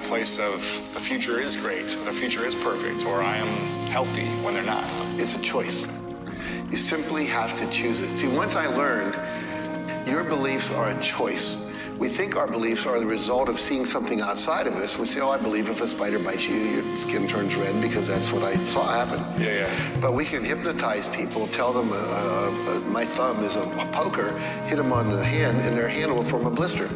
place of the future is great, the future is perfect, or I am healthy when they're not. It's a choice. You simply have to choose it. See, once I learned your beliefs are a choice. We think our beliefs are the result of seeing something outside of us. We say, oh, I believe if a spider bites you, your skin turns red because that's what I saw happen. Yeah. But we can hypnotize people, tell them my thumb is a poker, hit them on the hand, and their hand will form a blister.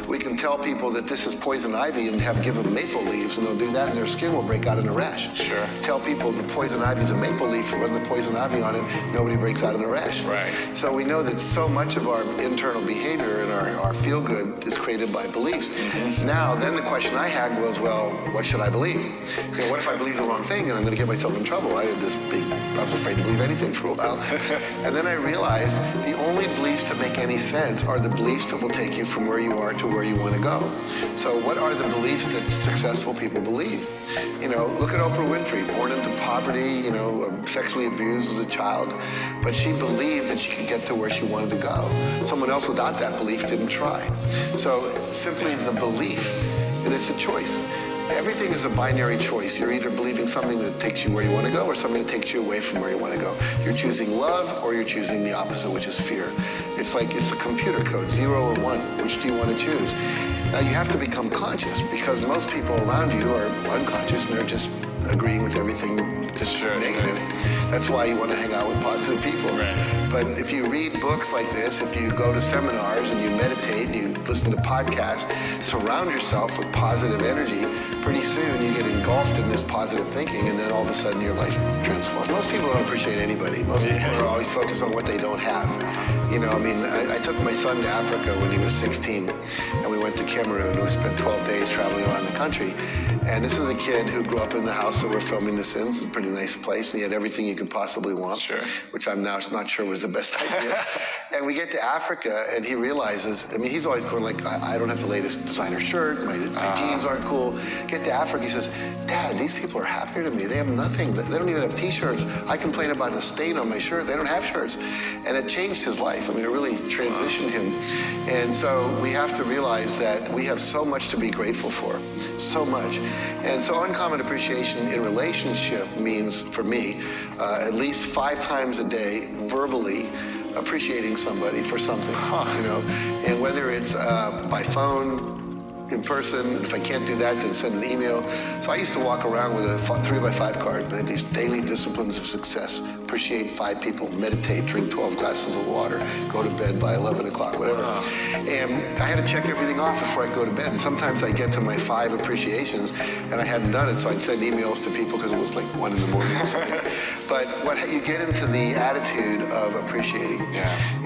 We can tell people that this is poison ivy and give them maple leaves, and they'll do that, and their skin will break out in a rash. Sure. Tell people the poison ivy is a maple leaf, and run the poison ivy on it, nobody breaks out in a rash. Right. So we know that so much of our internal behavior and our feel-good is created by beliefs. Now, then the question I had was, well, what should I believe? What if I believe the wrong thing and I'm going to get myself in trouble? I was afraid to believe anything for a while. And then I realized the only beliefs that make any sense are the beliefs that will take you from where you are to where you want to go. So what are the beliefs that successful people believe? Look at Oprah Winfrey, born into poverty, sexually abused as a child, but she believed that she could get to where she wanted to go. Someone else without that belief didn't try. So simply the belief, and it's a choice. Everything is a binary choice. You're either believing something that takes you where you want to go or something that takes you away from where you want to go. You're choosing love or you're choosing the opposite, which is fear. It's like it's a computer code, 0 or 1. Which do you want to choose? Now you have to become conscious because most people around you are unconscious and they're just agreeing with everything just negative. That's why you want to hang out with positive people. Right. But if you read books like this, if you go to seminars and you meditate, and you listen to podcasts, surround yourself with positive energy, pretty soon you get engulfed in this positive thinking and then all of a sudden your life transforms. Most people don't appreciate anybody. Most people are always focused on what they don't have. I took my son to Africa when he was 16 and we went to Cameroon and we spent 12 days traveling around the country. And this is a kid who grew up in the house that we're filming this in. It's a pretty nice place, and he had everything you could possibly want, which I'm now not sure was the best idea. And we get to Africa, and he realizes, he's always going like, I don't have the latest designer shirt, my jeans aren't cool. Get to Africa, he says, Dad, these people are happier to me. They have nothing. They don't even have T-shirts. I complain about the stain on my shirt. They don't have shirts. And it changed his life. It really transitioned him. And so we have to realize that we have so much to be grateful for, so much. And so uncommon appreciation in relationship means, for me, at least 5 times a day, verbally appreciating somebody for something, and whether it's by phone, in person. If I can't do that, then send an email. So I used to walk around with a 3x5 card, and I had these daily disciplines of success. Appreciate 5 people, meditate, drink 12 glasses of water, go to bed by 11 o'clock, whatever. And I had to check everything off before I go to bed. And sometimes I'd get to my 5 appreciations, and I hadn't done it, so I'd send emails to people because it was like 1 in the morning or something. But you get into the attitude of appreciating.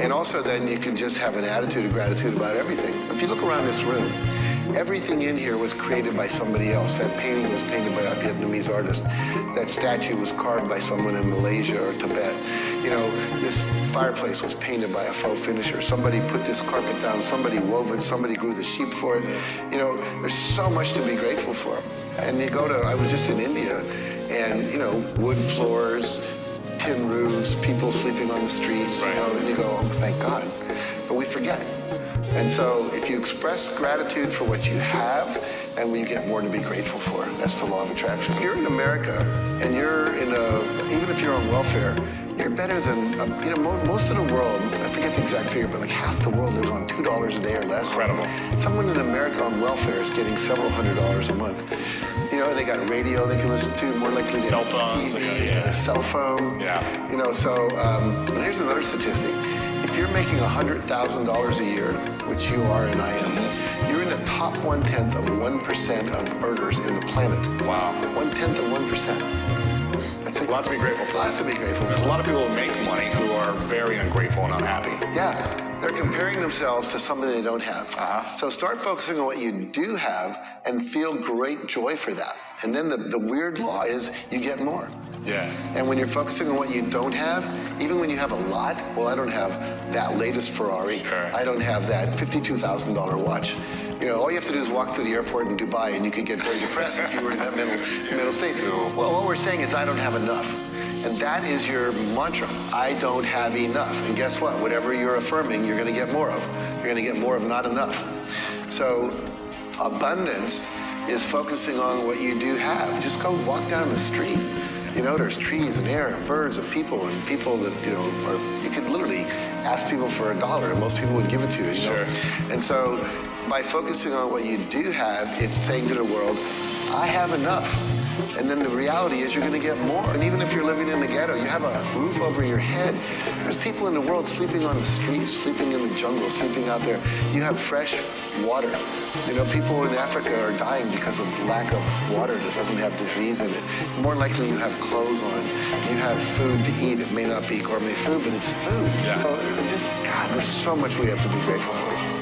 And also then you can just have an attitude of gratitude about everything. If you look around this room, everything in here was created by somebody else. That painting was painted by a Vietnamese artist. That statue was carved by someone in Malaysia or Tibet. This fireplace was painted by a faux finisher. Somebody put this carpet down, somebody wove it, somebody grew the sheep for it. There's so much to be grateful for. And I was just in India, and, wood floors, tin roofs, people sleeping on the streets, and you go, oh, thank God. But we forget. And so if you express gratitude for what you have, and you get more to be grateful for. That's the law of attraction. If you're in America, and even if you're on welfare, you're better than, most of the world, I forget the exact figure, but like half the world lives on $2 a day or less. Incredible. Someone in America on welfare is getting several $100s a month. They got a radio they can listen to, more likely cell phones, TV, a cell phone. And here's another statistic. If you're making $100,000 a year, which you are and I am, you're in the top 1/10 of 1% of earners in the planet. Wow. 1/10 of 1%. That's a lot to be grateful for. Lots to be grateful for. There's a lot of people who make money who are very ungrateful and unhappy. Yeah. They're comparing themselves to something they don't have. So start focusing on what you do have and feel great joy for that. And then the weird law is you get more. And when you're focusing on what you don't have, even when you have a lot, well, I don't have that latest Ferrari. I don't have that $52,000 watch. All you have to do is walk through the airport in Dubai and you could get very depressed if you were in that mental state. Well, what we're saying is I don't have enough. And that is your mantra. I don't have enough. And guess what? Whatever you're affirming, you're going to get more of. You're going to get more of not enough. So abundance is focusing on what you do have. Just go walk down the street. You know, there's trees and air and birds and people that, you know, you could literally ask people for $1 and most people would give it to you, you know? And so by focusing on what you do have, it's saying to the world, I have enough. And then the reality is you're going to get more. And even if you're living in the ghetto, you have a roof over your head. There's people in the world sleeping on the streets, sleeping in the jungle, sleeping out there. You have fresh water. You know, people in Africa are dying because of lack of water that doesn't have disease in it. More likely you have clothes on. You have food to eat. It may not be gourmet food, but it's food. Yeah. So God, there's so much we have to be grateful for.